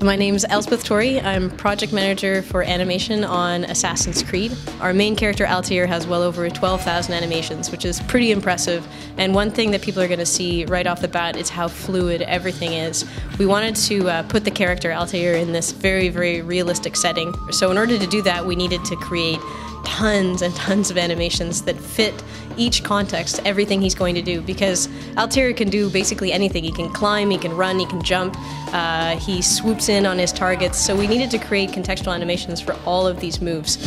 My name's Elspeth Tory. I'm project manager for animation on Assassin's Creed. Our main character Altair has well over 12,000 animations, which is pretty impressive. And one thing that people are going to see right off the bat is how fluid everything is. We wanted to put the character Altair in this very, very realistic setting. So in order to do that, we needed to create tons and tons of animations that fit each context, everything he's going to do, because Altair can do basically anything. He can climb, he can run, he can jump, he swoops in on his targets, so we needed to create contextual animations for all of these moves.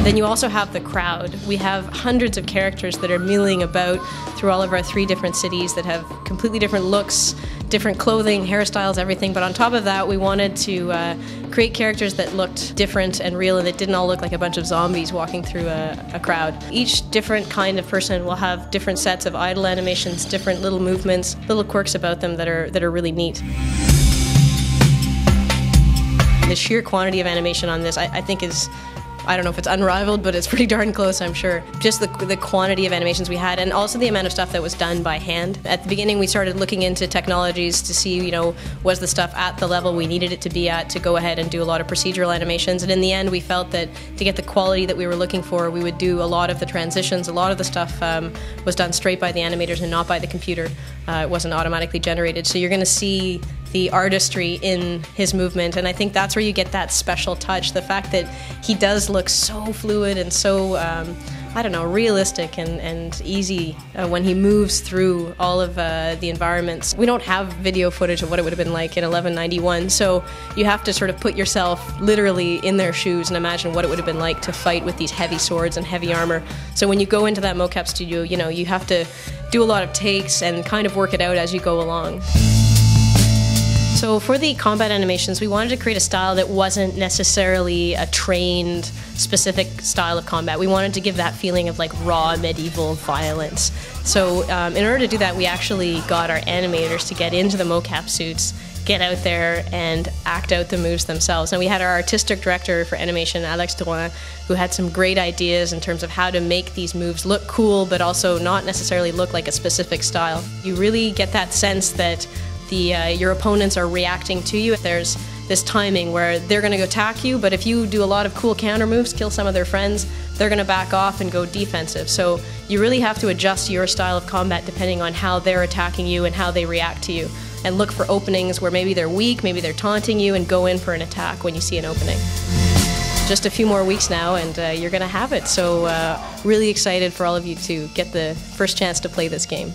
Then you also have the crowd. We have hundreds of characters that are milling about through all of our 3 different cities that have completely different looks, different clothing, hairstyles, everything. But on top of that, we wanted to create characters that looked different and real and that didn't all look like a bunch of zombies walking through a crowd. Each different kind of person will have different sets of idle animations, different little movements, little quirks about them that are really neat. The sheer quantity of animation on this, I think is, I don't know if it's unrivaled, but it's pretty darn close, I'm sure. Just the quantity of animations we had, and also the amount of stuff that was done by hand. At the beginning, we started looking into technologies to see, was the stuff at the level we needed it to be at to go ahead and do a lot of procedural animations. And in the end, we felt that to get the quality that we were looking for, we would do a lot of the transitions. A lot of the stuff was done straight by the animators and not by the computer. It wasn't automatically generated. So you're going to see the artistry in his movement, and I think that's where you get that special touch, the fact that he does look so fluid and so, I don't know, realistic and easy when he moves through all of the environments. We don't have video footage of what it would have been like in 1191, so you have to sort of put yourself literally in their shoes and imagine what it would have been like to fight with these heavy swords and heavy armor. So when you go into that mocap studio, you have to do a lot of takes and kind of work it out as you go along. So for the combat animations, we wanted to create a style that wasn't necessarily a trained, specific style of combat. We wanted to give that feeling of like raw medieval violence. So in order to do that, we actually got our animators to get into the mocap suits, get out there and act out the moves themselves. And we had our artistic director for animation, Alex Drouin, who had some great ideas in terms of how to make these moves look cool, but also not necessarily look like a specific style. You really get that sense that your opponents are reacting to you. There's this timing where they're going to attack you, but if you do a lot of cool counter moves, kill some of their friends, they're going to back off and go defensive. So you really have to adjust your style of combat depending on how they're attacking you and how they react to you, and look for openings where maybe they're weak, maybe they're taunting you, and go in for an attack when you see an opening. Just a few more weeks now and you're going to have it. So really excited for all of you to get the first chance to play this game.